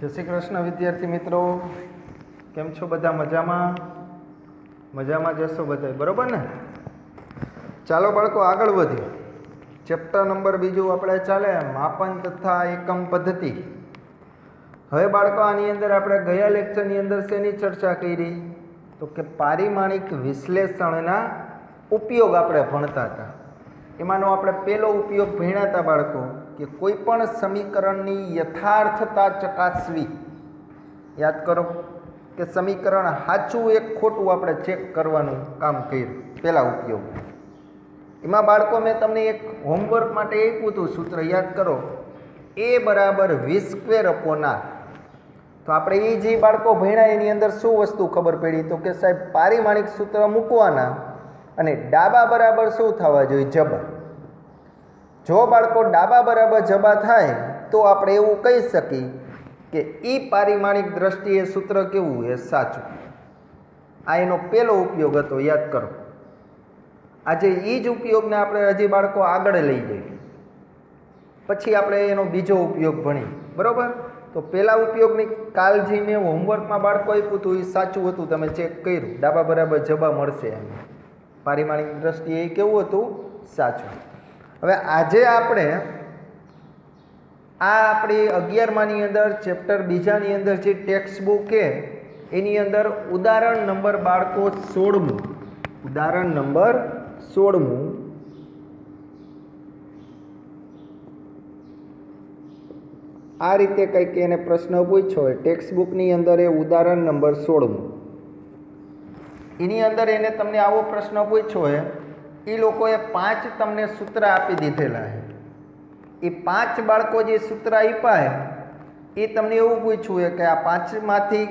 જય શ્રી કૃષ્ણ વિદ્યાર્થી મિત્રો, કેમ છો બધા? મજામાં જશો બધા, બરોબર ને? ચાલો બાળકો આગળ વધીએ. ચેપ્ટર નંબર બીજું આપણે ચાલે, માપન તથા એકમ પદ્ધતિ. હવે બાળકો આની અંદર આપણે ગયા લેક્ચરની અંદર શેની ચર્ચા કરી? તો કે પારિમાણિક વિશ્લેષણના ઉપયોગ આપણે ભણતા હતા. એમાંનો આપણે પહેલો ઉપયોગ ભણ્યા હતા બાળકો કે કોઈ પણ સમીકરણની યથાર્થતા ચકાસવી. યાદ કરો કે સમીકરણ સાચું એક ખોટું આપણે ચેક કરવાનું કામ કર્યું પહેલા ઉપયોગ. એમાં બાળકો મેં તમને એક હોમવર્ક માટે આપ્યું હતું સૂત્ર, યાદ કરો, a બરાબર v²/r. તો આપણે એ જે બાળકો ભણ્યા એની અંદર શું વસ્તુ ખબર પડી? તો કે સાહેબ પારિમાણિક સૂત્ર મૂકવાના અને ડાબા બરાબર શું થવા જોઈએ? જબા. જો બાળકો ડાબા બરાબર જબા થાય તો આપણે એવું કહી શકીએ કે ઈ પારિમાણિક દ્રષ્ટિએ સૂત્ર કેવું એ સાચું. આ એનો પહેલો ઉપયોગ હતો, યાદ કરો. આજે એ જ ઉપયોગને આપણે હજી બાળકો આગળ લઈ જઈએ, પછી આપણે એનો બીજો ઉપયોગ ભણીએ, બરોબર? તો પહેલા ઉપયોગની કાલ જે મેં હોમવર્કમાં બાળકો આપ્યું હતું એ સાચું હતું, તમે ચેક કર્યું, ડાબા બરાબર જબા મળશે એમ. પારિમાણિક દ્રષ્ટિએ કેવું હતું? સાચું. હવે આજે આપણે આ આપણી 11માની અંદર ચેપ્ટર બીજાની અંદર જે ટેક્સ્ટ બુક છે એની અંદર ઉદાહરણ નંબર બાળકો 16મું, ઉદાહરણ નંબર 16મું આ રીતે કંઈક એને પ્રશ્ન પૂછ્યો હોય ટેક્સ્ટ બુકની અંદર, એ ઉદાહરણ નંબર 16મું. એની અંદર એને તમને આવો પ્રશ્ન પૂછ્યો હોય, એ લોકોએ 5 તમને સૂત્ર આપી દીધેલા છે. એ 5 બાળકો જે સૂત્ર આપ્યા એ તમને એવું પૂછ્યું છે કે આ 5માંથી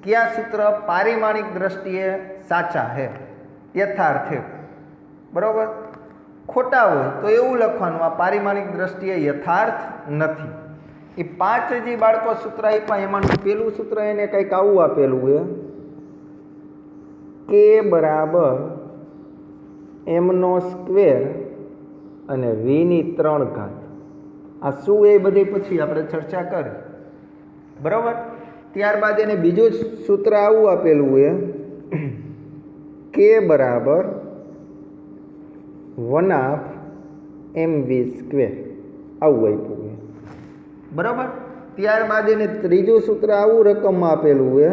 કયા સૂત્ર પારિમાણિક દ્રષ્ટિએ સાચા છે, યથાર્થ છે, બરાબર? ખોટા હોય તો એવું લખવાનું આ પારિમાણિક દ્રષ્ટિએ યથાર્થ નથી. એ 5 જે બાળકો સૂત્ર આપ્યા એમાંનું પહેલું સૂત્ર એને કંઈક આવું આપેલું છે કે બરાબર m² અને v3 આ શું એ બધી પછી આપણે ચર્ચા કરી, બરાબર? ત્યારબાદ એને બીજું સૂત્ર આવું આપેલું છે કે બરાબર 1/mv², આવું આપ્યું છે, બરાબર? ત્યારબાદ એને ત્રીજું સૂત્ર આવું રકમમાં આપેલું છે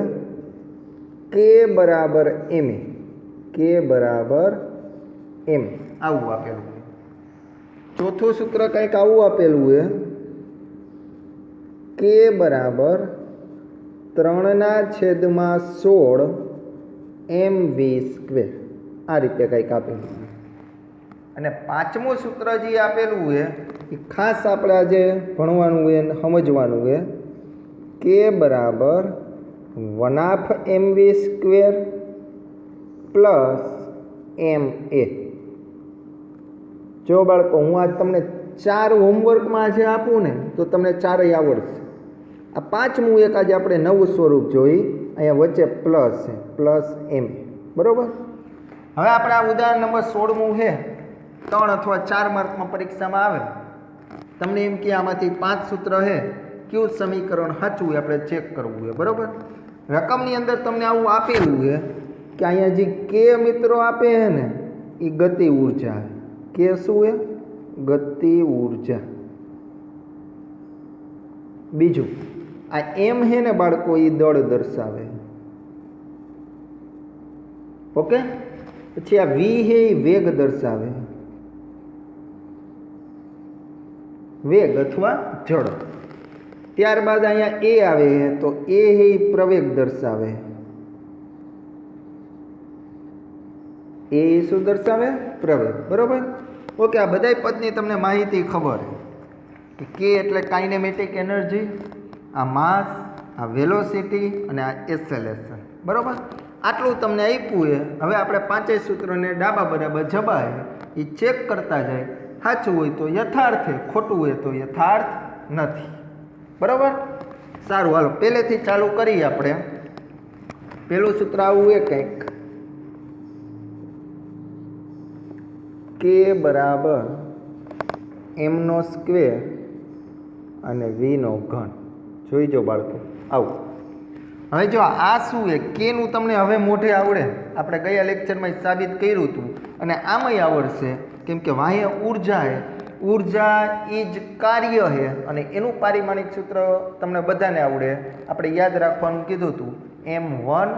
કે બરાબર m, કે બરાબર m, આવું આપેલું છે. ચોથું સૂત્ર કંઈક આવું આપેલું છે કે બરાબર 3/16 mv², આ રીતે કંઈક આપેલું છે. અને 5મું સૂત્ર જે આપેલું છે એ ખાસ આપણે આજે ભણવાનું છે, સમજવાનું છે કે બરાબર 1/mv² પ્લસ ma. જો બાળકો હું આજ તમને 4 હોમવર્કમાં આજે આપું ને તો તમને 4ય આવડશે. આ 5મું એક આજે આપણે નવું સ્વરૂપ જોઈ, અહીંયા વચ્ચે પ્લસ છે, પ્લસ m, બરાબર? હવે આપણે આ ઉદાહરણ નંબર 16મું છે, 3 અથવા 4 માર્કમાં પરીક્ષામાં આવે, તમને એમ કે આમાંથી 5 સૂત્ર છે, કયું સમીકરણ સાચું એ આપણે ચેક કરવું છે, બરાબર? રકમની અંદર તમને આવું આપેલું છે કે અહીંયા જે કે મિત્રો આપે છે ને એ ગતિ ઉર્જા, કે શું છે? ગતિ ઉર્જા. બીજું આ એમ છે ને બાળકો એ દળ દર્શાવે, ઓકે? પછી આ વી છે એ વેગ દર્શાવે, વેગ અથવા ઝડપ. ત્યારબાદ અહીંયા એ આવે તો એ છે એ પ્રવેગ દર્શાવે, એ શું દર્શાવે? પ્રવેગ, બરોબર? ઓકે, આ બધા પદની તમને માહિતી ખબર કે કે એટલે કાઇનેમેટિક એનર્જી, આ માસ, આ વેલોસિટી અને આ એસેલેરેશન, બરોબર? આટલું તમને આપ્યું છે. હવે આપણે 5 સૂત્રને ડાબા બરાબર જબા એ ચેક કરતા જાય. સાચું હોય તો યથાર્થ છે, ખોટું હોય તો યથાર્થ નથી, બરોબર? સારું, હાલો પહેલેથી ચાલુ કરીએ આપણે. પહેલું સૂત્ર આવું એ કંઈક કે બરાબર m² અને v3. જોઈજો બાળકો. આવું હવે જો આ શું છે કેનું તમને હવે મોઢે આવડે. આપણે ગયા લેક્ચરમાં સાબિત કર્યું હતું અને આમાંય આવડશે, કેમ કે વાહ્ય ઉર્જા છે. ઉર્જા એ જ કાર્ય છે અને એનું પારિમાણિક સૂત્ર તમને બધાને આવડે. આપણે યાદ રાખવાનું કીધું હતું M1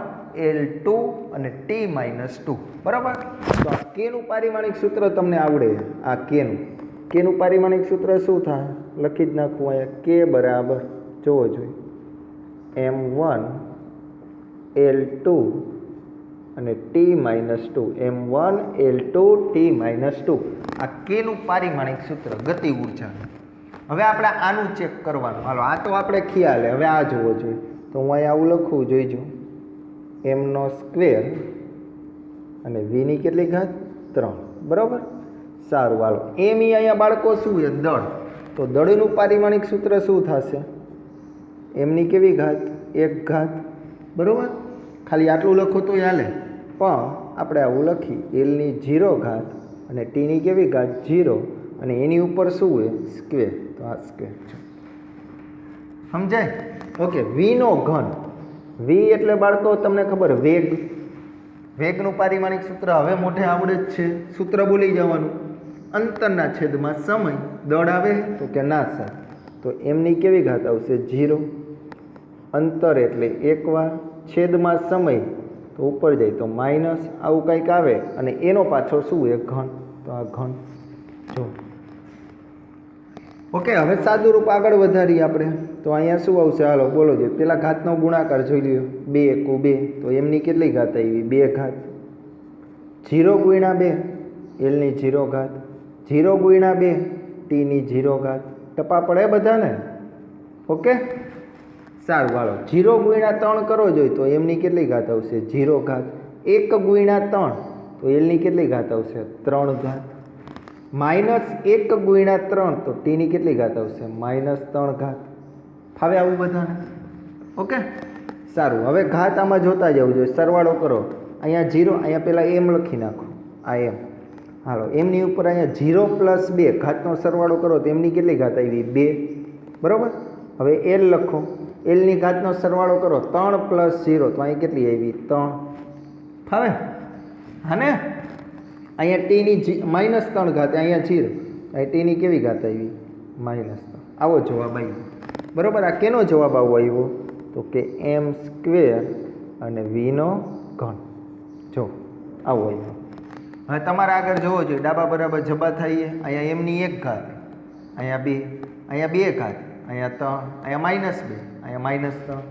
L2 અને T-2, બરાબર. તો આ કેનું પારિમાણિક સૂત્ર તમને આવડે. આ કેનું પારિમાણિક સૂત્ર શું થાય લખી જ નાખવું અહીંયા. કે બરાબર જોવો જોઈએ M1 L2 અને T-2, M1 L2 T-2. આ કેનું પારિમાણિક સૂત્ર ગતિ ઉર્જા. હવે આપણે આનું ચેક કરવાનું. હાલો આ તો આપણે ખ્યાલ. હવે આ જોવો જોઈએ. તો હું અહીંયા આવું લખવું જોઈજો m² અને v ની કેટલી ઘાત 3, બરાબર. સારું હાલો. એમ અહીંયા બાળકો શું છે દળ. તો દળનું પારિમાણિક સૂત્ર શું થશે? એમની કેવી ઘાત 1 ઘાત, બરાબર. ખાલી આટલું લખો તો હાલે, પણ આપણે આવું લખી Lની 0 ઘાત અને Tની કેવી ઘાત 0 અને એની ઉપર શું હોય સ્ક્વેર. તો આ સ્ક્વેર છે, સમજાય? ઓકે. વીનો ઘન. વી એટલે બાળકો તમને ખબર વેગ. વેગનું પારિમાણિક સૂત્ર હવે મોઢે આવડે જ છે. સૂત્ર બોલી જવાનું. અંતરના છેદમાં સમય. દળ આવે તો કે નાશ. તો એમની કેવી ઘાત આવશે 0. અંતર એટલે 1 વાર, છેદમાં સમય તો ઉપર જાય તો માઇનસ, આવું કંઈક આવે અને એનો પાછો શું હોય ઘન. તો આ ઘન. જો ઓકે. હવે સાદું રૂપ આગળ વધારીએ આપણે. તો અહીંયા શું આવશે હાલો બોલો જોઈએ. પેલા ઘાતનો ગુણાકાર જોઈ લ્યો. 2 × 2 તો એમની કેટલી ઘાત આવી 2 ઘાત. 0 × 2 Lની 0 ઘાત, 0 × 2 Tની 0 ઘાત. ટપા પડે બધાને? ઓકે. સારું હાલો. 0 × 3 કરો જોઈએ તો એમની કેટલી ઘાત આવશે 0 ઘાત. 1 × 3 તો એલની કેટલી ઘાત આવશે 3 ઘાત. -1 × 3 તો Tની કેટલી ઘાત આવશે -3 ઘાત. હવે આવું બધાને? ઓકે. સારું. હવે ઘાત આમાં જોતા જવું જોઈએ. સરવાળો કરો. અહીંયા 0, અહીંયા પહેલાં એમ લખી નાખો. આ એમ. હાલો. એમની ઉપર અહીંયા 0 + 2 ઘાતનો સરવાળો કરો તો એમની કેટલી ઘાત આવી 2, બરાબર. હવે L લખો. Lની ઘાતનો સરવાળો કરો 3 + 0 તો અહીં કેટલી આવી 3. હવે હાને અહીંયા Tની -3 ઘાત, અહીંયા 0, અહીં Tની કેવી ઘાત આવી -3. આવો જવાબ આવ્યો, બરાબર. આ કેનો જવાબ આવો આવ્યો? તો કે m² અને vનો ઘન. જો આવો આવ્યો. હવે તમારે આગળ જોવો જોઈએ. ડાબા બરાબર જબા થઈએ. અહીંયા એમની 1 ઘાત, અહીંયા 2, અહીંયા 2 ઘાત, અહીંયા 3, અહીંયા -2, અહીંયા -3.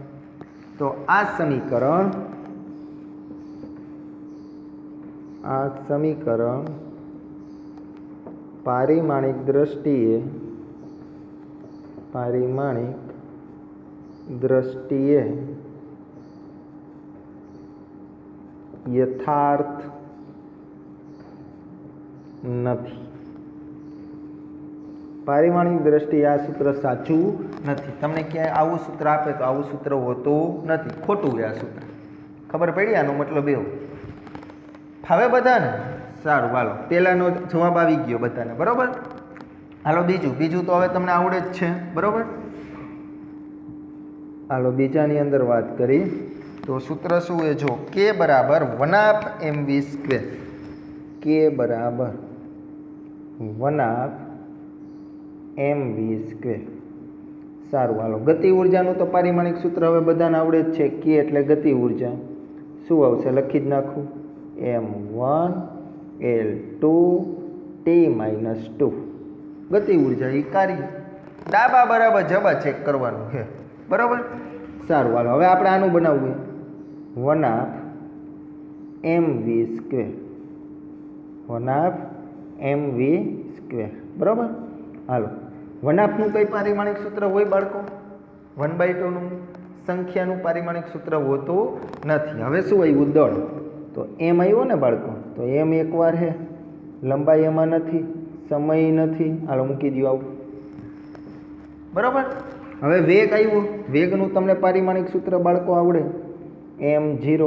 તો આ સમીકરણ પારિમાણિક દ્રષ્ટિએ યથાર્થ નથી. પારિમાણિક દ્રષ્ટિએ આ સૂત્ર સાચું નથી. તમને ક્યાંય આવું સૂત્ર આપે તો આવું સૂત્ર હોતું નથી. ખોટું છે આ સૂત્ર. ખબર પડી? આનો મતલબ એવું. હવે બધાને? સારું હાલો. પહેલાંનો જવાબ આવી ગયો બધાને, બરાબર. હાલો બીજું તો હવે તમને આવડે જ છે, બરાબર. હાલો બીજાની અંદર વાત કરી તો સૂત્ર શું છે જો K બરાબર 1/2 mv². K બરાબર 1/2 mv². સારું હાલો. ગતિ ઉર્જાનું તો પારિમાણિક સૂત્ર હવે બધાને આવડે જ છે. K એટલે ગતિ ઉર્જા. શું આવશે લખી જ નાખું M1 L2 T-2. ગતિ ઉર્જા એ કાર્ય. ડાબા બરાબર જબા ચેક કરવાનું છે, બરાબર. સારું હાલો. હવે આપણે આનું બનાવવું 1/2 mv². 1/2 mv², બરાબર. હાલો. 1/2નું કઈ પારિમાણિક સૂત્ર હોય બાળકો? 1/2નું સંખ્યાનું પારિમાણિક સૂત્ર હોતું નથી. હવે શું આવ્યું દળ. તો એમ આવ્યો ને બાળકો. તો એમ એકવાર છે, લંબાઈ એમાં નથી, સમય નથી. હાલો મૂકી દો આવું, બરાબર. હવે વેગ આવ્યો. વેગનું તમને પારિમાણિક સૂત્ર બાળકો આવડે m0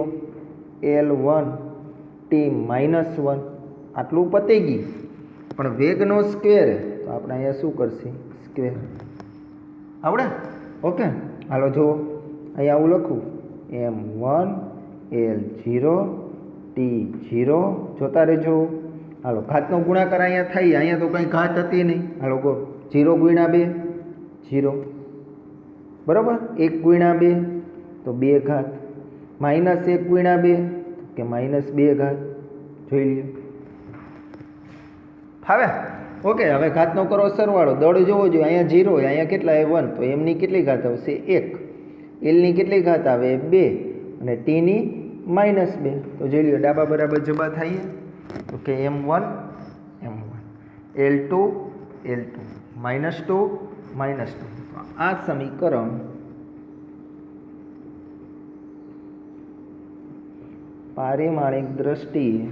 L1 T-1. આટલું પતી ગયું. પણ વેગનો સ્ક્વેર તો આપણે અહીંયા શું કરશે સ્ક્વેર. આવડે? ઓકે. હાલો જો અહીંયા આવું લખું m1 L0 T0 જોતા રહેજો। હાલો ઘાતનો ગુણાકાર અહીંયા થાય, અહીંયા તો કંઈ ઘાત હતી નહીં। હાલો ગો 0 ગુણ્યા 2 0 બરાબર, 1 ગુણ્યા 2 તો 2 ઘાત, -1 ગુણ્યા 2 કે -2 ઘાત, જોઈ લ્યો ફાવે। ઓકે, હવે ઘાતનો કરો સરવાળો, દળ જોવો જોઈએ, અહીંયા 0 અહીંયા કેટલા 1, તો એમની કેટલી ઘાત આવશે 1, એલની કેટલી ઘાત આવે 2 અને ટીની -2, તો જોઈ લ્યો ડાબા બરાબર જબા થાય તો કે m1 L2 -2 તો આ સમીકરણ પારિમાણિક દ્રષ્ટિએ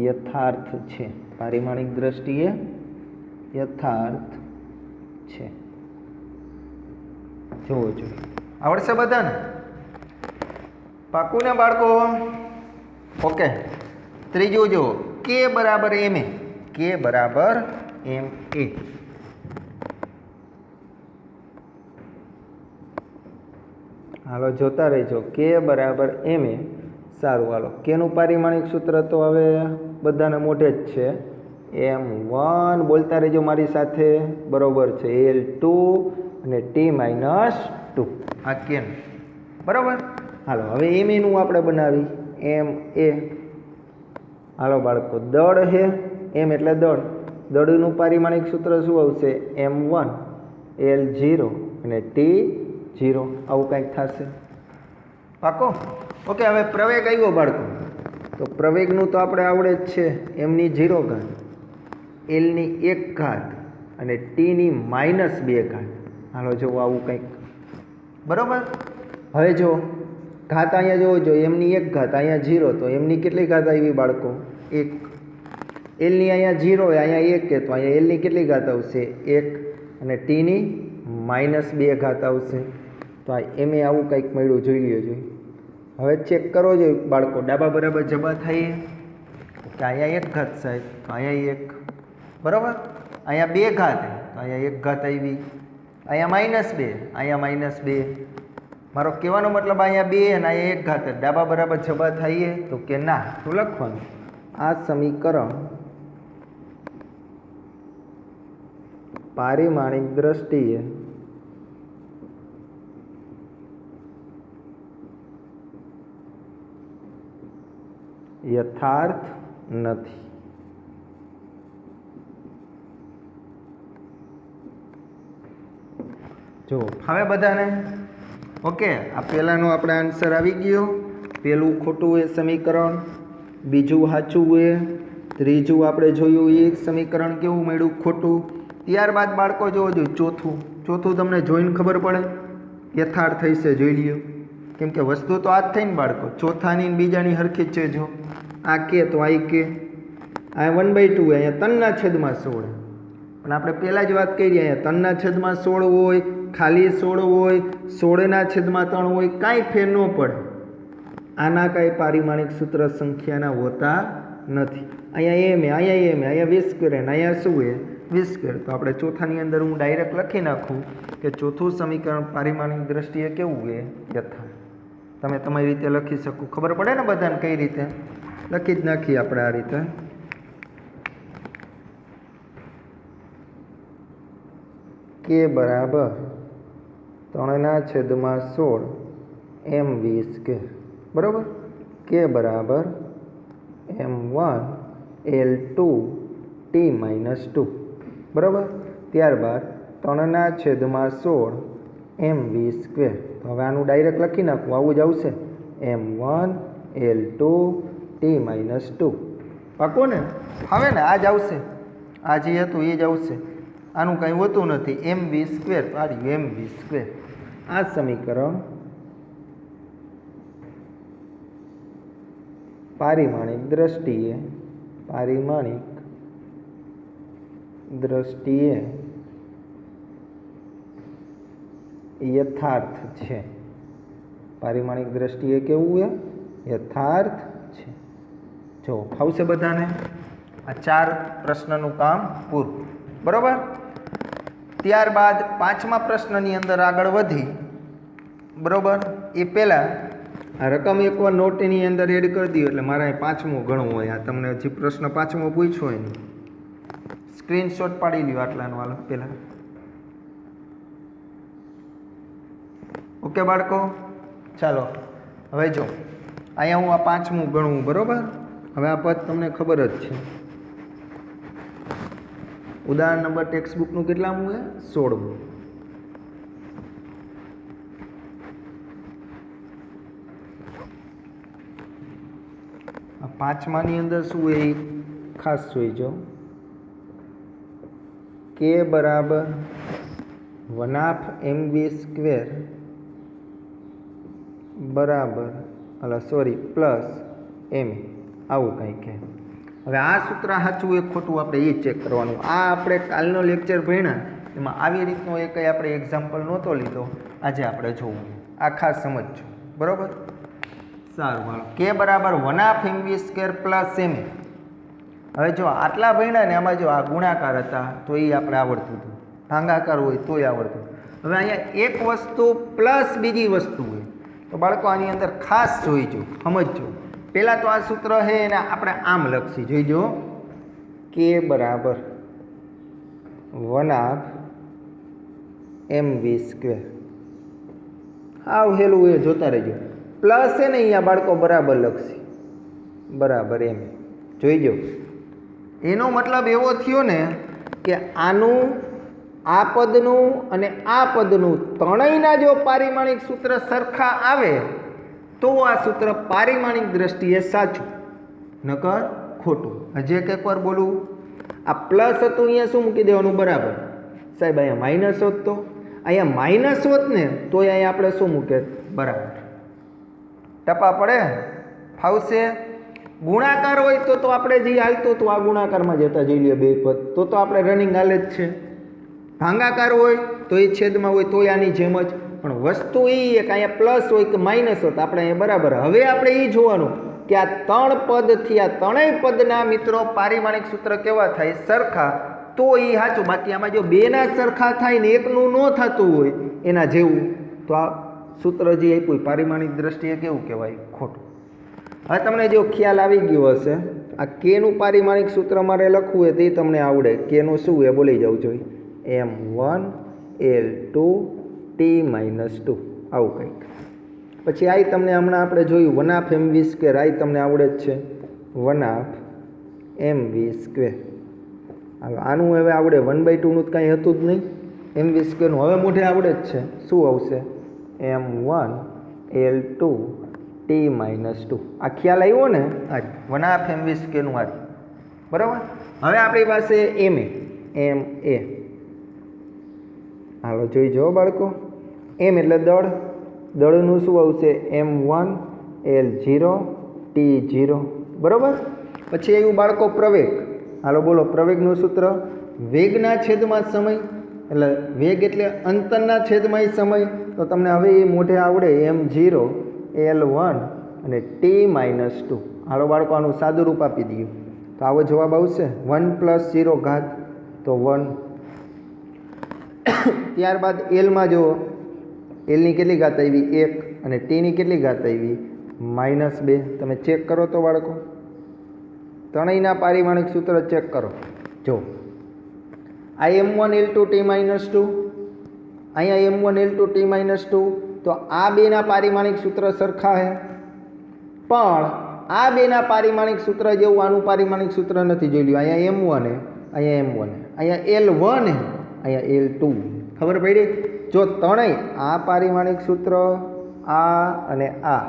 યથાર્થ છે, પારિમાણિક દ્રષ્ટિએ યથાર્થ છે। જોવો જોઈએ, આવડશે બધાને? પાકું ને બાળકો? ઓકે, ત્રીજું જુઓ, કે બરાબર એમ એ, કે બરાબર એમ એ, હાલો જોતા રહેજો, કે બરાબર એમ એ। સારું, હાલો કેનું પારિમાણિક સૂત્ર તો હવે બધાને મોઢે જ છે, m1 બોલતા રહેજો મારી સાથે, બરોબર છે L2 અને T-2, આ કેનું બરાબર। હાલો હવે એમ એનું આપણે બનાવી એમ એ। હાલો બાળકો, દળ છે, એમ એટલે દળ, દળનું પારિમાણિક સૂત્ર શું આવશે m1 L0 અને T0, આવું કંઈક થશે, પાકો? ઓકે, હવે પ્રવેગ આવ્યો બાળકો, તો પ્રવેગનું તો આપણે આવડે જ છે, એમની 0 ઘાત, એલની 1 ઘાત અને ટીની -2 ઘાત। હાલો જો આવું કંઈક બરાબર। હવે જો ઘાત અહીંયા જોવો જો, એમની 1 ઘાત, અહીંયા 0, તો એમની કેટલી ઘાત આવી બાળકો 1, એલની અહીંયા 0 અહીંયા 1 કે, તો અહીંયા એલની કેટલી ઘાત આવશે 1 અને ટીની -2 ઘાત આવશે, તો આ એમે આવું કંઈક મળ્યું, જોઈ લ્યો જોઈએ। હવે ચેક કરો જોઈએ બાળકો, ડાબા બરાબર જબા થાય કે અહીંયા 1 ઘાત સાહેબ, તો અહીંયા 1 બરાબર, અહીંયા 2 ઘાત, તો અહીંયા 1 ઘાત આવી, અહીંયા -2 અહીંયા -2, મારો કહેવાનો મતલબ અહીંયા 2 અને અહીંયા 1 ઘાત, ડાબા બરાબર જબા થાય તો કે ના, તો લખવાનું આ સમીકરણ પારિમાણિક દ્રષ્ટિએ યથાર્થ નથી। જો હવે બધાને ઓકે, આ પહેલાંનો આપણે આન્સર આવી ગયો, પહેલું ખોટું એ સમીકરણ, બીજું સાચું એ, ત્રીજું આપણે જોયું એ સમીકરણ કેવું મળ્યું ખોટું। ત્યારબાદ બાળકો જોવો જોઈએ ચોથું તમને જોઈને ખબર પડે યથાર્થ થઈ છે, જોઈ લ્યો, કેમ કે વસ્તુ તો આ જ થઈ ને બાળકો, ચોથાની ને બીજાની હરખી જ છે। જો આ કે તો આ કે, આ 1/2 અહીંયા 3/16, પણ આપણે પહેલાં જ વાત કરી, અહીંયા 3/16 હોય, ખાલી 16 હોય, 16/3 હોય, કાંઈ ફેર ન પડે, આના કાંઈ પારિમાણિક સૂત્ર સંખ્યાના હોતા નથી। અહીંયા એમ અહીંયા 20 ને અહીંયા શું એ 20, તો આપણે ચોથાની અંદર હું ડાયરેક્ટ લખી નાખું કે ચોથું સમીકરણ પારિમાણિક દ્રષ્ટિએ કેવું એ યથાર્થ। તમે તમારી રીતે લખી શકો, ખબર પડે ને બધાને કઈ રીતે લખી જ નાખીએ આપણે આ રીતે। કે બરાબર 3/16 m20 બરાબર, કે બરાબર m1 L2 T-2 બરાબર। ત્યારબાદ 3/16 m20, તો હવે આનું ડાયરેક્ટ લખી નાખવું, આવું જ આવશે m1 L2 T-2, પાકો ને? હવે ને આ જ આવશે, આ જે હતું એ જ આવશે, આનું કાંઈ હોતું નથી, m20 તો આ રહ્યું m20। આ સમીકરણ પારિમાણિક દ્રષ્ટિએ યથાર્થ છે, પારિમાણિક દ્રષ્ટિએ કેવું છે યથાર્થ છે। જો ફાવશે બધાને? આ 4 પ્રશ્નનું કામ પૂરું, બરાબર. ત્યારબાદ 5મા પ્રશ્નની અંદર આગળ વધી, બરાબર. એ પહેલાં આ રકમ એકવાર નોટની અંદર એડ કરી દો એટલે મારે 5મું ગણવું હોય. આ તમને હજી પ્રશ્ન 5મો પૂછ્યો હોય નહીં, સ્ક્રીનશોટ પાડી લ્યો આટલાનો હાલો પહેલાં. ઓકે બાળકો, ચાલો હવે જો અહીંયા હું આ 5મું ગણવું, બરાબર. હવે આ પદ તમને ખબર જ છે. ઉદાહરણ નંબર ટેક્સ્ટબુકનું કેટલામું છે? 16મું. આ 5માની અંદર શું એ ખાસ જોઈ જો, કે બરાબર 1/2 mv સ્ક્વેર બરાબર પ્લસ m, આવું કંઈક છે. હવે આ સૂત્ર સાચું એ ખોટું આપણે એ ચેક કરવાનું. આ આપણે કાલનો લેક્ચર ભણ્યા એમાં આવી રીતનો એ કંઈ આપણે એક્ઝામ્પલ નહોતો લીધો, આજે આપણે જોવું. આ ખાસ સમજજો, બરાબર. સારું, હાલો. કે બરાબર 1/2 mv સ્ક્વેર પ્લસ m. હવે જો આટલા ભણ્યા ને આમાં જો આ ગુણાકાર હતા તો એ આપણે આવડતું હતું, ભાગાકાર હોય તોય આવડતું. હવે અહીંયા એક વસ્તુ પ્લસ બીજી વસ્તુ હોય તો બાળકો આની અંદર ખાસ જોઈજો, સમજજો. પહેલાં તો આ સૂત્ર છે એને આપણે આમ લખી જોઈજો, કે બરાબર 1/2 mv સ્ક્વેર. આવ હેલું એ જોતા રહેજો. પ્લસ છે ને અહીંયા બાળકો બરાબર લખશી, બરાબર એમ જોઈજો. એનો મતલબ એવો થયો ને કે આનું, આ પદનું અને આ પદનું ત્રણેયના જો પારિમાણિક સૂત્ર સરખા આવે તો આ સૂત્ર પારિમાણિક દ્રષ્ટિએ સાચું, નકર ખોટું. હજી એકવાર બોલું, આ પ્લસ હતું અહીંયા શું મૂકી દેવાનું? બરાબર. સાહેબ અહીંયા માઇનસ હોત તો, અહીંયા માઇનસ હોત ને તો અહીંયા આપણે શું મૂકે? બરાબર. ટપા પડે? ફાવશે? ગુણાકાર હોય તો આપણે જે હાલતું હતું આ ગુણાકારમાં જતા જઈ લઈએ બે પદ, તો આપણે રનિંગ હાલે જ છે. ભાંગાકાર હોય તો એ છેદમાં હોય તો આની જેમ જ. પણ વસ્તુ એ કે અહીંયા પ્લસ હોય કે માઇનસ હોય તો આપણે અહીંયા બરાબર. હવે આપણે એ જોવાનું કે આ 3 પદથી આ ત્રણેય પદના મિત્રો પારિમાણિક સૂત્ર કેવા થાય? સરખા, તો એ સાચું. બાકી આમાં જો બેના સરખા થાય ને એકનું ન થતું હોય એના જેવું, તો આ સૂત્ર જે આપ્યું પારિમાણિક દ્રષ્ટિએ કેવું કહેવાય? ખોટું. હવે તમને જો ખ્યાલ આવી ગયો હશે, આ કેનું પારિમાણિક સૂત્ર મારે લખવું હોય તે તમને આવડે. કેનું શું એ બોલી જવું જોઈએ, m1l2 t-2, આવું કંઈક. પછી આ તમને હમણાં આપણે જોયું 1/2 mv સ્ક્વેર, આ તમને આવડે જ છે 1/2 mv સ્ક્વેર. આનું હવે આવડે 1/2નું જ કાંઈ હતું જ નહીં, mv સ્ક્વેરનું હવે મોઢે આવડે જ છે. શું આવશે? m1l2 t-2. આ ખ્યાલ આવ્યો ને? આ 1/2 mv સ્ક્વેરનું આ, બરાબર. હવે આપણી પાસે ma. હાલો જોઈ જો બાળકો, m એટલે દળ, દળનું શું આવશે? m1l0 t0, બરાબર. પછી આવ્યું બાળકો પ્રવેગ. હાલો બોલો, પ્રવેગનું સૂત્ર વેગના છેદમાં સમય, એટલે વેગ એટલે અંતરના છેદમાં સમય. તો તમને હવે એ મોઢે આવડે m0l1 અને t-2. હાલો બાળકો આનું સાદું રૂપ આપી દઈએ તો આવો જવાબ આવશે 1 + 0 ઘાત, તો 1. ત્યારબાદ એલમાં જુઓ, એલની કેટલી ઘાત આવી? 1. અને ટીની કેટલી ઘાત આવી? -2. તમે ચેક કરો તો બાળકો, ત્રણેયના પારિમાણિક સૂત્ર ચેક કરો. જો આ m1l2 t-2, અહીંયા m1l2 t-2, તો આ બેના પારિમાણિક સૂત્ર સરખા છે, પણ આ બેના પારિમાણિક સૂત્ર જેવું આનું પારિમાણિક સૂત્ર નથી. જોઈ લ્યો, અહીંયા m1 અહીંયા m1, અહીંયા l1 અહીંયા l2. ખબર પડી? જો ત્રણેય આ પારિમાણિક સૂત્ર, આ અને આ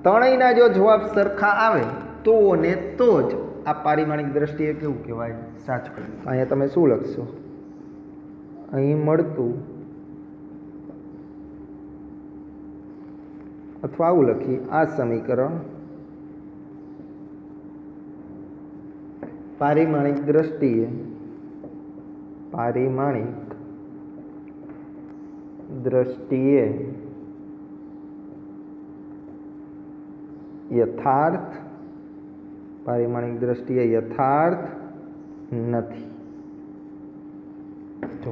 ત્રણેયના જો જવાબ સરખા આવે તો ને તો જ આ પારિમાણિક દ્રષ્ટિએ કેવું કહેવાય? સાચું. અહીંયા તમે શું લખશો? અહીં મળતું, અથવા આવું લખી, આ સમીકરણ પારિમાણિક દ્રષ્ટિએ યથાર્થ, પારિમાણિક દ્રષ્ટિએ યથાર્થ નથી. જો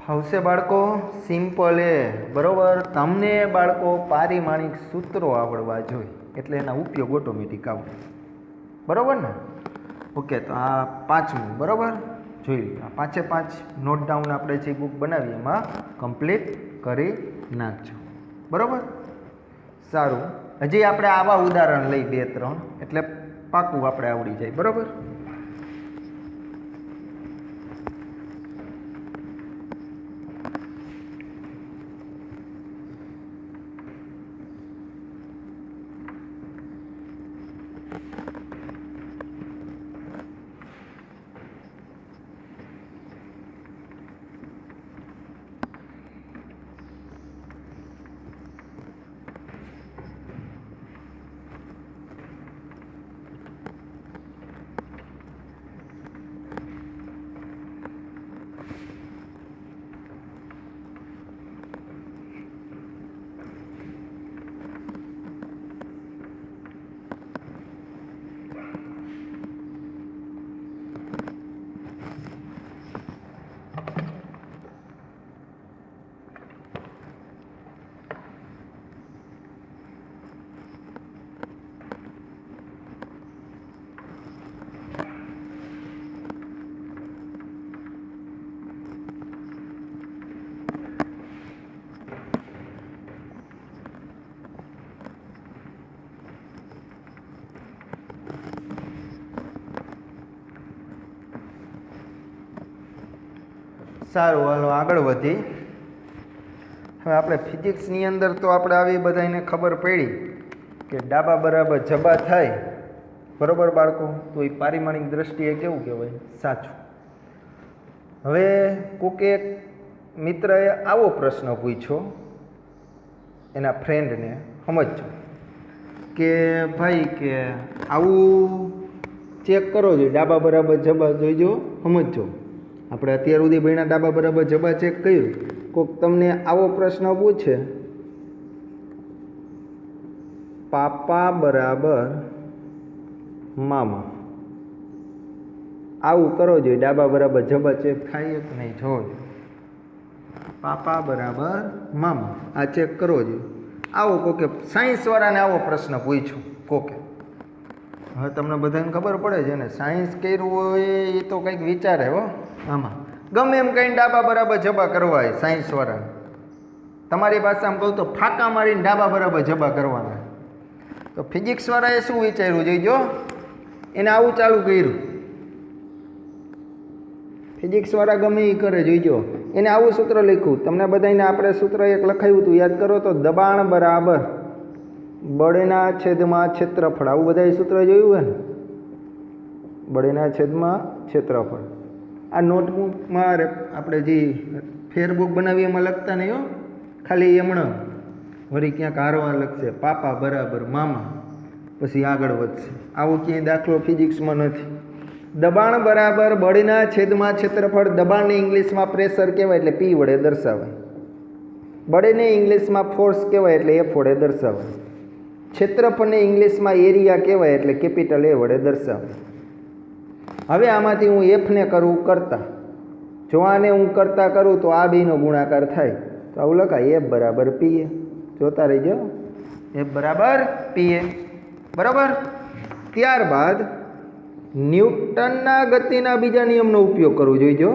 ફાવશે બાળકો? સિમ્પલ એ બરોબર. તમને બાળકો પારિમાણિક સૂત્રો આવડવા જોઈએ એટલે એના ઉપયોગ ઓટોમેટિક આવડે. બરોબર ને? ઓકે, તો આ પાંચમું બરોબર જોઈ લો. આ પાંચે પાંચ નોટ ડાઉન આપણે જે બુક બનાવી એમાં કમ્પ્લીટ કરી નાખજો. બરોબર, સારું. હજી આપણે આવા ઉદાહરણ લઈ 2-3 એટલે પાકું આપણે આવડી જાય. બરોબર, સારું. હાલો આગળ વધી. હવે આપણે ફિઝિક્સની અંદર તો આપણે આવી બધાને ખબર પડી કે ડાબા બરાબર જબા થાય. બરોબર બાળકો? તો એ પારિમાણિક દ્રષ્ટિએ કેવું કહેવાય? સાચું. હવે કોકે એક મિત્રએ આવો પ્રશ્ન પૂછ્યો એના ફ્રેન્ડને, સમજજો કે ભાઈ કે આવું ચેક કરો જોઈએ, ડાબા બરાબર જબા જોઈજો, સમજજો. આપણે અત્યાર સુધી ભણ્યા ડાબા બરાબર જબા ચેક કર્યું. કોઈક તમને આવો પ્રશ્ન પૂછે, પાપા બરાબર મામા, આવું કરો જોઈએ, ડાબા બરાબર જબા ચેક થાય કે નહીં જોજો. પાપા બરાબર મામા આ ચેક કરવો જોઈએ. આવો કોકે સાયન્સવાળાને આવો પ્રશ્ન પૂછ્યો કોકે. હવે તમને બધાને ખબર પડે છે ને, સાયન્સ કર્યું હોય એ તો કંઈક વિચારે હો. આમાં ગમે એમ કંઈ ડાબા બરાબર જબા કરવા હોય સાયન્સવાળાને. તમારી ભાષામાં કહું તો ફાંકા મારીને ડાબા બરાબર જબા કરવાના. તો ફિઝિક્સવાળાએ શું વિચાર્યું જોઈજો, એને આવું ચાલુ કર્યું. ફિઝિક્સવાળા ગમે એ કરે જોઈજો, એને આવું સૂત્ર લખ્યું. તમને બધાને આપણે સૂત્ર એક લખાયું હતું, યાદ કરો તો, દબાણ બરાબર બળના છેદમાં ક્ષેત્રફળ. આવું બધાએ સૂત્ર જોયું હોય ને, બળના છેદમાં ક્ષેત્રફળ. આ નોટબુકમાં આપણે જે ફેરબુક બનાવી એમાં લખતા નહીં હો, ખાલી એમણે વળી ક્યાંક હારવા લખશે પાપા બરાબર મામા, પછી આગળ વધશે. આવો ક્યાંય દાખલો ફિઝિક્સમાં નથી. દબાણ બરાબર બળના છેદમાં ક્ષેત્રફળ. દબાણને ઇંગ્લિશમાં પ્રેશર કહેવાય એટલે પી વડે દર્શાવાય. બળને ઇંગ્લિશમાં ફોર્સ કહેવાય એટલે એફ વડે દર્શાવાય. ક્ષેત્રફળને ઇંગ્લિશમાં એરિયા કહેવાય એટલે કેપિટલ એ વડે દર્શાવાય. હવે આમાંથી હું એફને કરું કરતા, જો આને હું કરતા કરું તો આ બેનો ગુણાકાર થાય, તો આવું લખાય એફ બરાબર પીએ. જોતા રહીજો, એફ બરાબર પીએ. બરાબર. ત્યારબાદ ન્યૂટનના ગતિના બીજા નિયમનો ઉપયોગ કરવો જોઈજો.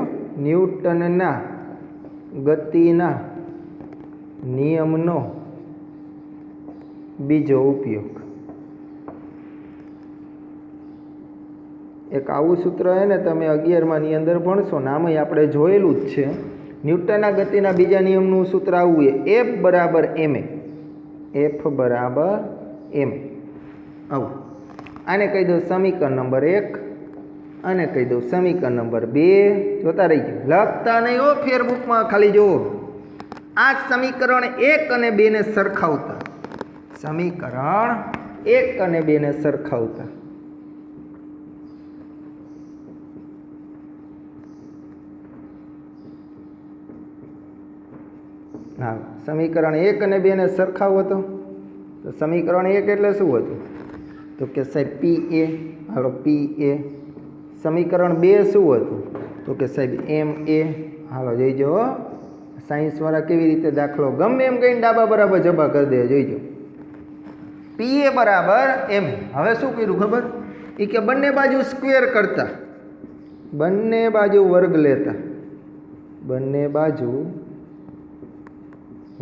ન્યૂટનના ગતિના નિયમનો બીજો ઉપયોગ. એક આવું સૂત્ર છે ને, તમે 11માની અંદર ભણશો ને, આમાંય આપણે જોયેલું જ છે. ન્યૂટનના ગતિના બીજા નિયમનું સૂત્ર આવું છે, એફ બરાબર એમ એ. એફ બરાબર એમ. આવું આને કહી દઉં સમીકરણ નંબર 1, અને કહી દઉં સમીકરણ નંબર 2. જોતા રહી ગયું, લખતા નહીં હો ફેરબુકમાં, ખાલી જુઓ. આ સમીકરણ 1 અને 2 ને સરખાવતા, સમીકરણ 1 અને 2 ને સરખાવતા. હા, સમીકરણ 1 અને 2 ને સરખાવો તો સમીકરણ 1 એટલે શું હતું? તો કે સાહેબ પી એ. હાલો પી એ સમીકરણ 2 શું હતું? તો કે સાહેબ એમ એ, હાલો જોઈજો સાયન્સવાળા કેવી રીતે દાખલો ગમે એમ કહીને ડાબા બરાબર જબા કરી દે, જોઈજો. પી એ બરાબર એમ. હવે શું કર્યું ખબર? એ કે બંને બાજુ સ્ક્વેર કરતા, બંને બાજુ વર્ગ લેતા, બંને બાજુ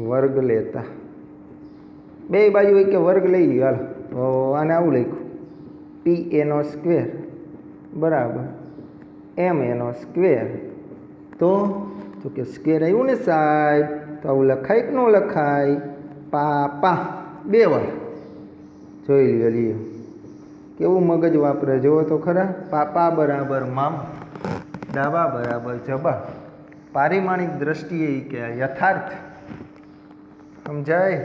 વર્ગ લેતા, બે બાજુ એક કે વર્ગ લઈ લ્યો. હાલ તો આને આવું લખ્યું, પી એનો સ્ક્વેર બરાબર એમ એનો સ્ક્વેર. તો કે સ્ક્વેર આવ્યું ને સાહેબ, તો આવું લખાય કે ન લખાય? પાપા 2 વાર. જોઈ લ્યો કેવું મગજ વાપરે, જુઓ તો ખરા. પાપા બરાબર મામા, ડાબા બરાબર જબા. પારિમાણિક દ્રષ્ટિએ કે યથાર્થ સમજાય.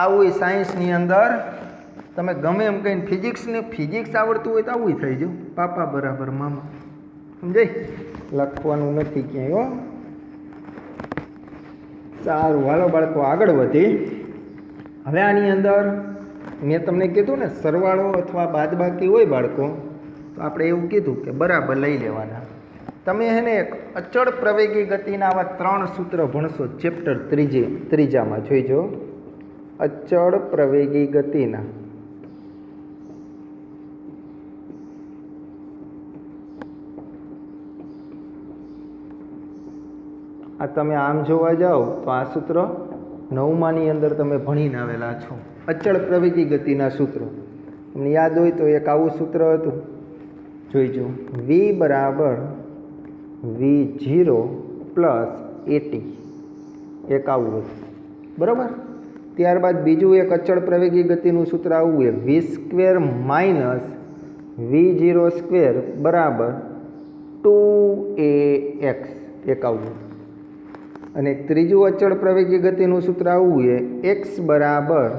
આવું સાયન્સની અંદર તમે ગમે એમ કહીને ફિઝિક્સ આવડતું હોય તો આવું થઈ જાવ, પાપા બરાબર મામા. સમજાય? લખવાનું નથી ક્યાંય હો. સારું, હાલો બાળકો આગળ વધી. હવે આની અંદર મેં તમને કીધું ને સરવાળો અથવા બાદબાકી હોય બાળકો, તો આપણે એવું કીધું કે બરાબર લઈ લેવાના. તમે એને એક અચળ પ્રવેગી ગતિના આવા 3 સૂત્ર ભણશો ચેપ્ટર ત્રીજામાં, જોઈજો. અચળ પ્રવેગી ગતિના આ તમે આમ જોવા જાઓ તો આ સૂત્ર 9માની અંદર તમે ભણીને આવેલા છો. અચળ પ્રવેગી ગતિના સૂત્રો તમને યાદ હોય તો એક આવું સૂત્ર હતું, જોઈજો. v બરાબર v0 પ્લસ at, એક આવું હતું બરાબર. ત્યારબાદ બીજું એક અચળ પ્રવેગી ગતિનું સૂત્ર આવું છે, v² માઇનસ v0² બરાબર 2ax, એક આવું. અને ત્રીજું અચળ પ્રવેગી ગતિનું સૂત્ર આવું છે, x બરાબર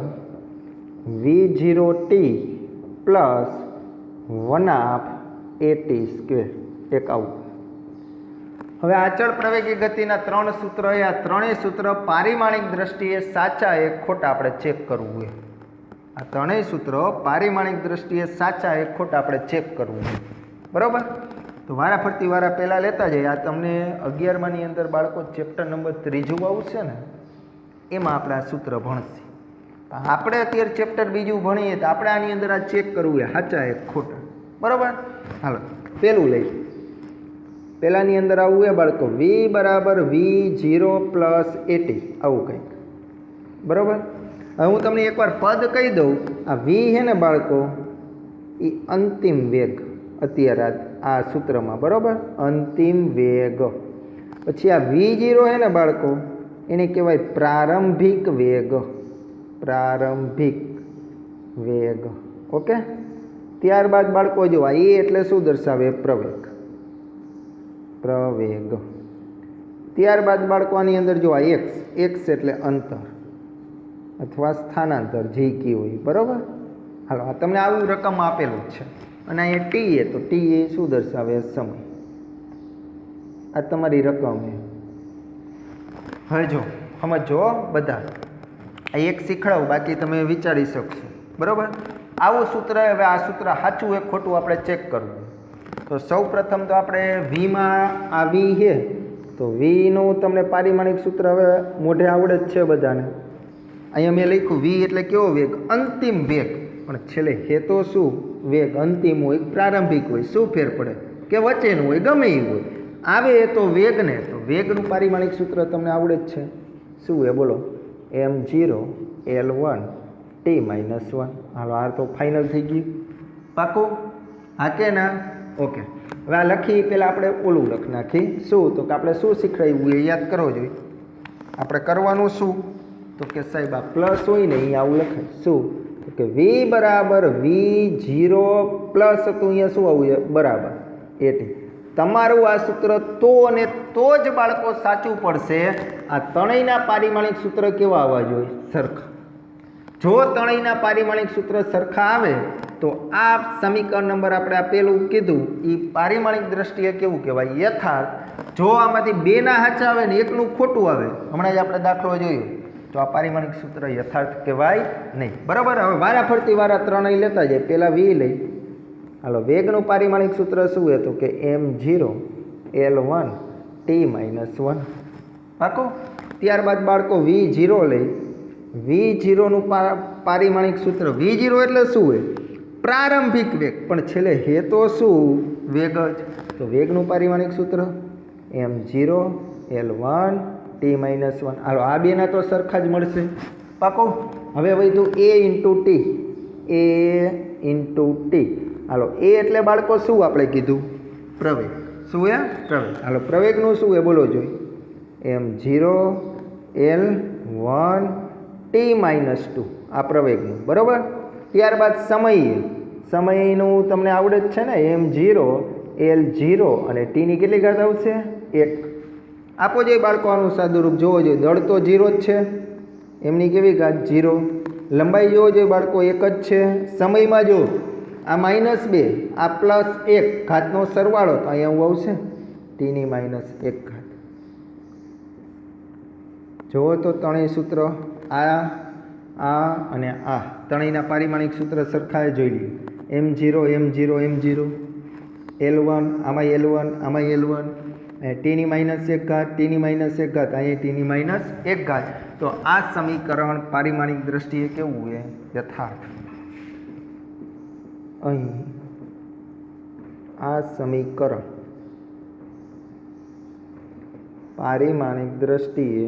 v0t પ્લસ 1/at², એક આવું. હવે અચળ પ્રવેગી ગતિના 3 સૂત્ર, આ ત્રણેય સૂત્ર પારિમાણિક દ્રષ્ટિએ સાચા એક ખોટા આપણે ચેક કરવું હોય. આ ત્રણેય સૂત્રો પારિમાણિક દ્રષ્ટિએ સાચા એક ખોટા આપણે ચેક કરવું હોય, બરાબર. તો વારા ફરતી વારા પહેલાં લેતા જઈએ. આ તમને 11માની અંદર બાળકો ચેપ્ટર નંબર 3 આવશે ને, એમાં આપણે આ સૂત્ર ભણશે. આપણે અત્યારે ચેપ્ટર 2 ભણીએ તો આપણે આની અંદર આ ચેક કરવું હોય, સાચા એક ખોટા, બરાબર. હાલો પહેલું લઈ. પહેલાંની અંદર આવું એ બાળકો v બરાબર v0 પ્લસ at, આવું કંઈક, બરાબર. હવે હું તમને એકવાર પદ કહી દઉં. આ v છે ને બાળકો, એ અંતિમ વેગ અત્યારે આ સૂત્રમાં, બરાબર, અંતિમ વેગ. પછી આ v0 છે ને બાળકો, એને કહેવાય પ્રારંભિક વેગ, પ્રારંભિક વેગ. ઓકે. ત્યારબાદ બાળકો જો આ એ એટલે શું દર્શાવે? પ્રવેગ, પ્રવેગ. ત્યારબાદ બાળકો આની અંદર જો આ x એટલે અંતર અથવા સ્થાનાંતર, જે કી હોય, બરાબર. હાલો આ તમને આવું રકમ આપેલું જ છે. અને અહીંયા ટી એ, તો ટી એ શું દર્શાવે? સમય. આ તમારી રકમ છે. હવે જો સમજો બધા, આ એક શીખડાવું, બાકી તમે વિચારી શકશો, બરાબર. આવું સૂત્ર. હવે આ સૂત્ર સાચું એક ખોટું આપણે ચેક કરવું. તો સૌ પ્રથમ તો આપણે વીમાં આ વી છે, તો વીનું તમને પારિમાણિક સૂત્ર હવે મોઢે આવડે જ છે બધાને. અહીંયા મેં લખ્યું વી એટલે કેવો વેગ? અંતિમ વેગ. પણ છેલ્લે હે તો શું? વેગ. અંતિમ હોય, પ્રારંભિક હોય, શું ફેર પડે? કે વચ્ચેનું હોય, ગમે એવું હોય. આવે તો વેગને, તો વેગનું પારિમાણિક સૂત્ર તમને આવડે જ છે. શું એ બોલો? m0 l1 t-1. હાલો આ તો ફાઇનલ થઈ ગયું, પાકું? હા કે ના? ઓકે. હવે આ લખી પહેલાં આપણે ઓલું લખી નાખી. શું? તો કે આપણે શું શીખવાડ્યું એ યાદ કરવો જોઈએ. આપણે કરવાનું શું? તો કે સાહેબ આ પ્લસ હોય ને અહીંયા આવું લખાય. શું? તો કે v બરાબર v0 પ્લસ હતું, અહીંયા શું આવું છે? બરાબર at. તમારું આ સૂત્ર તો અને તો જ બાળકો સાચું પડશે. આ ત્રણેયના પારિમાણિક સૂત્ર કેવા આવવા જોઈએ? સરખા. જો ત્રણેયના પારિમાણિક સૂત્ર સરખા આવે તો આ સમીકરણ નંબર આપણે આ પેલું કીધું એ પારિમાણિક દ્રષ્ટિએ કેવું કહેવાય? યથાર્થ. જો આમાંથી 2ના સાચા આવે ને એકનું ખોટું આવે, હમણાં જ આપણે દાખલો જોયો, તો આ પારિમાણિક સૂત્ર યથાર્થ કહેવાય નહીં, બરાબર. હવે વારા ફરતી વારા ત્રણેય લેતા જાય. પહેલાં વી લઈ, હાલો વેગનું પારિમાણિક સૂત્ર શું છે તો કે m0L1T-1 પાકો. ત્યારબાદ બાળકો V0 લઈ. V0નું પારિમાણિક સૂત્ર V0 એટલે શું હોય પ્રારંભિક વેગ પણ છેલ્લે હે તો શું વેગ જ. તો વેગનું પારિમાણિક સૂત્ર m0L1T-1. હાલો આ બેના તો સરખા જ મળશે પાકો. હવે વધ્યું A × T. હાલો એ એટલે બાળકો શું આપણે કીધું પ્રવેગ. શું હે પ્રવેગ. હાલો પ્રવેગનું શું એ બોલો જોઈએ m0L1T-2 આ પ્રવેગનું બરાબર. ત્યારબાદ સમયનું તમને આવડે જ છે ને m0L0 અને Tની કેટલી ઘાત આવશે 1. આપો જોઈએ બાળકો આનું સાદુરૂપ જોવો જોઈએ. દળ તો 0 જ છે એમની કેવી ઘાત 0. લંબાઈ જોવો જોઈએ બાળકો 1 જ છે. સમયમાં જો આ -2 આ +1 ઘાતનો સરવાળો તો અહીંયા હું આવશે T-1 ઘાત. જુઓ તો ત્રણેય સૂત્ર આ અને આ ત્રણેયના પારિમાણિક સૂત્ર સરખા જોઈ લઈએ. m0 L1 આમાં L1 આમાં L1 T-1 ઘાત T-1 ઘાત અહીંયા T-1 ઘાત. તો આ સમીકરણ પારિમાણિક દ્રષ્ટિએ કેવું છે યથાર્થ. અહીં આ સમીકરણ પારિમાણિક દ્રષ્ટિએ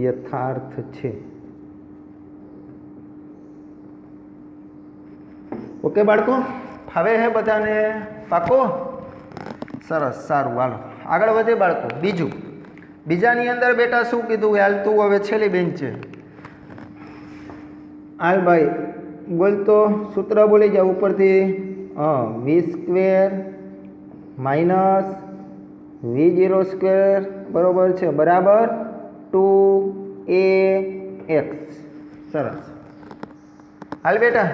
યથાર્થ છે. ઓકે બાળકો હવે હે બધાને પાકો સરસ સારું. હાલો આગળ વધે બાળકો. બીજાની અંદર બેટા શું કીધું હાલ તું હવે છેલ્લી બેન્ચ છે. હાલ ભાઈ બોલતો સૂત્ર બોલી જાવ ઉપરથી. V² - V0² બરોબર છે બરાબર 2AX. સરસ. હાલ બેટા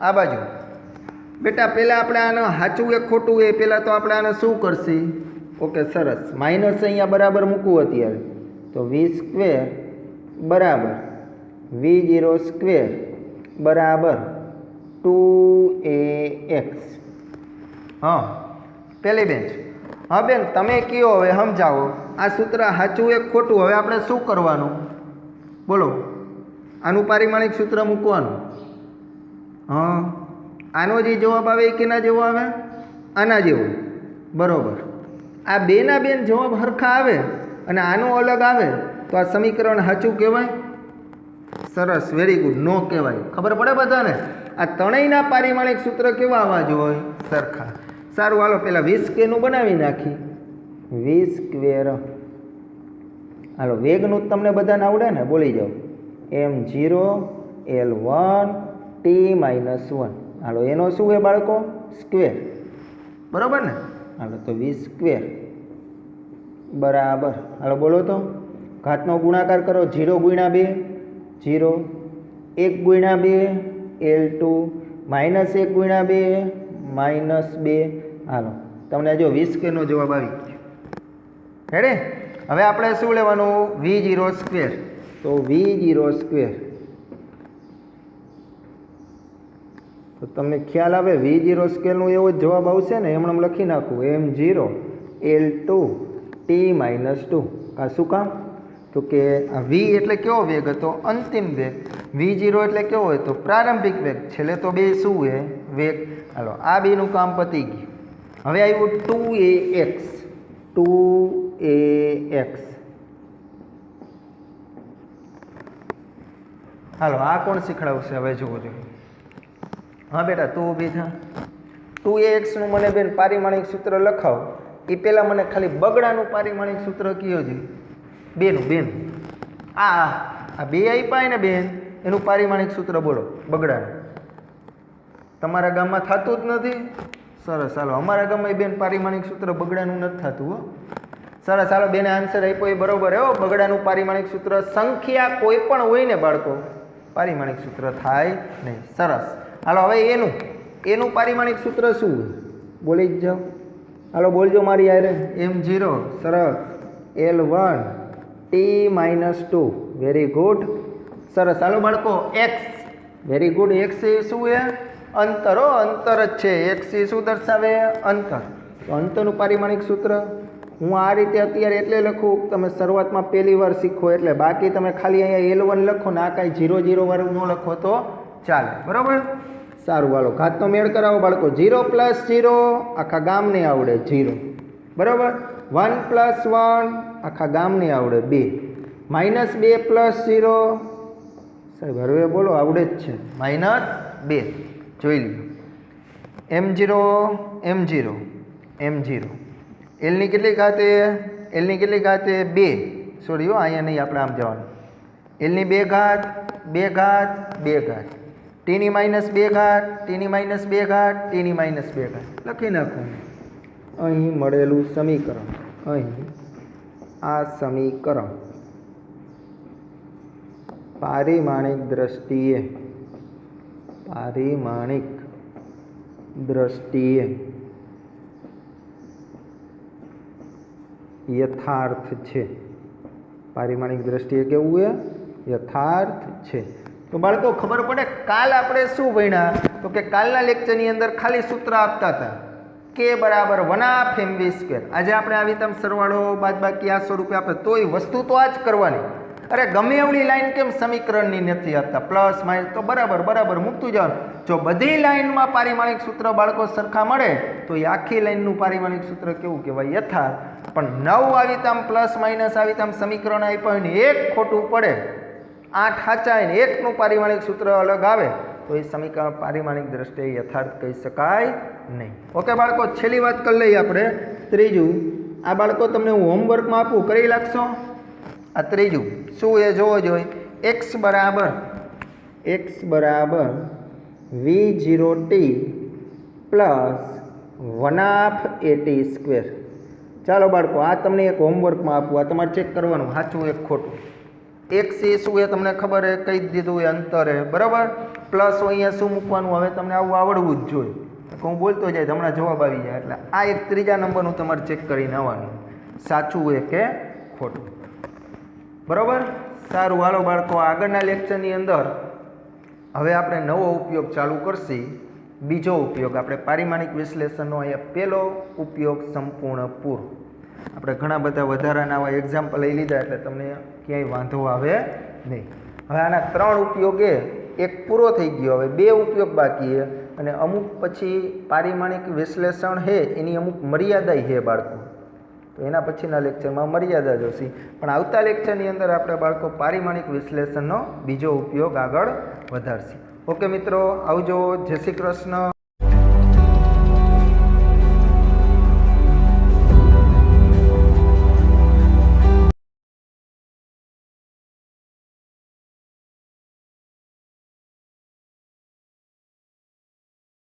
આ બાજુ બેટા પહેલાં આપણે આને સાચું કે ખોટું એ પહેલાં તો આપણે આને શું કરશે. ઓકે સરસ. માઇનસ અહીંયા બરાબર મૂકવું અત્યારે તો V² બરાબર V0² બરાબર 2AX. હા પહેલી બેન્ચ. હા બેન તમે કયો હવે સમજાવો આ સૂત્ર સાચું એક ખોટું. હવે આપણે શું કરવાનું બોલો. આનું પારિમાણિક સૂત્ર મૂકવાનું. હા આનો જે જવાબ આવે એ કેના જેવો આવે આના જેવો બરોબર. આ બેના બેન જવાબ સરખા આવે અને આનો અલગ આવે તો આ સમીકરણ સાચું કહેવાય. સરસ વેરી ગુડ. નો કહેવાય. ખબર પડે બધાને. આ ત્રણેયના પારિમાણિક સૂત્ર કેવા આવવા જોઈએ સરખા. સારું હાલો પહેલાં V²નું બનાવી નાખી. V². હાલો વેગનું તમને બધાને આવડે ને બોલી જાઓ m0L1T-1. હાલો એનો શું છે બાળકો સ્ક્વેર બરાબર ને. હાલો તો V² બરાબર હાલો બોલો તો ઘાતનો ગુણાકાર કરો. 0 × 2 0 1 × 2 L2 -1 × 2 -2. હાલો તમને જો V²નો જવાબ આવી ગયો. રેડી. હવે આપણે શું લેવાનું V0². તો V0² તો તમને ખ્યાલ આવે V0²નું એવો જ જવાબ આવશે ને. એમણે લખી નાખવું m0L2T-2. આ શું કામ તો કે આ V એટલે કેવો વેગ હતો અંતિમ વેગ. V0 એટલે કેવો હોય તો પ્રારંભિક વેગ. છેલ્લે તો બે શું છે વેગ. હાલો આ બેનું કામ પતી ગયું. હવે આવ્યું 2AX. 2AX. હાલો આ કોણ શીખડાવશે હવે જોવો જોઈએ. હા બેટા તું ઊભી થા. 2AXનું મને બેન પારિમાણિક સૂત્ર લખાવો. એ પહેલાં મને ખાલી બગડાનું પારિમાણિક સૂત્ર કયો છે બેનું. આ બે આપ્યા ને બેન એનું પારિમાણિક સૂત્ર બોલો બગડાનું. તમારા ગામમાં થતું જ નથી. સરસ. હાલો અમારા ગામમાં બેન પારિમાણિક સૂત્ર બગડાનું નથી થતું હો. સરસ. હાલો બેને આન્સર આપ્યો એ બરાબર હો. બગડાનું પારિમાણિક સૂત્ર સંખ્યા કોઈ પણ હોય ને બાળકો પારિમાણિક સૂત્ર થાય નહીં. સરસ. હાલો હવે એનું પારિમાણિક સૂત્ર શું બોલી જ જાઓ. હાલો બોલજો મારી યારે m0. સરસ. L1 t-2 વેરી ગુડ સરસ ચાલો બાળકો x વેરી ગુડ x એ શું છે અંતર અંતર જ છે x એ શું દર્શાવે અંતર તો અંતરનું પારિમાણિક સૂત્ર હું આ રીતે અત્યારે એટલે લખું તમે શરૂઆતમાં પહેલી વાર શીખો એટલે બાકી તમે ખાલી અહીંયા L1 લખો ને આ કાંઈ 0 0 વાળું ન લખો તો ચાલે બરાબર સારું હાલો ઘાતનો મેળ કરાવો બાળકો 0 + 0 આખા ગામને આવડે 0 બરાબર 1 + 1 આખા ગામને આવડે 2 -2 + 0 સાહેબ હવે બોલો આવડે જ છે -2 જોઈ લ્યો m0 m0 એલની કેટલી ઘાતે એલની કેટલી ઘાતે 2 સોરી હો અહીંયા નહીં આપણે આમ જવાનું એલની 2 ઘાત 2 ઘાત 2 ઘાત ટીની -2 ઘાત ટીની -2 ઘાત ટીની -2 ઘાત લખી નાખો અહીં મળેલું સમીકરણ અહીં આ સમીકરણ પારિમાણિક દ્રષ્ટિએ યથાર્થ છે પારિમાણિક દ્રષ્ટિએ કેવું છે યથાર્થ છે તો બાળકો ખબર પડે કાલ આપણે શું ભણ્યા તો કે કાલના લેક્ચરની અંદર ખાલી સૂત્ર આપતા હતા k = 1/2 mv². આજે આપણે આવી તમ સરવાળો બાદબાકી આ સ્વરૂપે આપે તોય વસ્તુ તો આ જ કરવાની અરે ગમે એવડી લાઈન કેમ સમીકરણની નથી આપતા પ્લસ માઇનસ તો બરાબર મૂકતું જવાનું જો બધી લાઈનમાં પારિમાણિક સૂત્ર બાળકો સરખા મળે તો એ આખી લાઈનનું પારિમાણિક સૂત્ર કેવું કહેવાય યથાર્થ પણ 9 આવી તામ પ્લસ માઇનસ આવી તામ સમીકરણ આપ્યા ને એક ખોટું પડે 8 સાચા ને એકનું પારિમાણિક સૂત્ર અલગ આવે તો એ સમીકરણ પારિમાણિક દ્રષ્ટિએ યથાર્થ કહી શકાય નહીં ઓકે બાળકો છેલ્લી વાત કરી લઈએ આપણે ત્રીજું આ બાળકો તમને હું હોમવર્કમાં આપું કરી લાગશો આ ત્રીજું શું એ જોવો જોઈએ x બરાબર v0t + 1/2at². ચાલો બાળકો આ તમને એક હોમવર્કમાં આપું આ તમારે ચેક કરવાનું સાચું એક ખોટું x એ શું એ તમને ખબર છે કહી દીધું એ અંતર છે બરાબર પ્લસ અહીંયા શું મૂકવાનું હવે તમને આવું આવડવું જ જોઈએ હું બોલતો જાય હમણાં જવાબ આવી જાય એટલે આ એક ત્રીજા નંબરનું તમારે ચેક કરીને આવવાનું સાચું છે કે ખોટું બરાબર સારું હાલો બાળકો આગળના લેક્ચરની અંદર હવે આપણે નવો ઉપયોગ ચાલુ કરશી બીજો ઉપયોગ આપણે પારિમાણિક વિશ્લેષણનો અહીંયા પહેલો ઉપયોગ સંપૂર્ણ પૂરો આપણે ઘણા બધા વધારાના આવા એક્ઝામ્પલ લઈ લીધા એટલે તમને ક્યાંય વાંધો આવે નહીં હવે આના 3 ઉપયોગે એક પૂરો થઈ ગયો હવે 2 ઉપયોગ બાકી છે અને અમુક પછી પારિમાણિક વિશ્લેષણ છે એની અમુક મર્યાદા છે બાળકો તો એના પછીના લેક્ચરમાં મર્યાદા જોશી પણ આવતા લેક્ચરની અંદર આપણે બાળકો પારિમાણિક વિશ્લેષણનો બીજો ઉપયોગ આગળ વધારશી ઓકે મિત્રો આવજો જય શ્રી કૃષ્ણ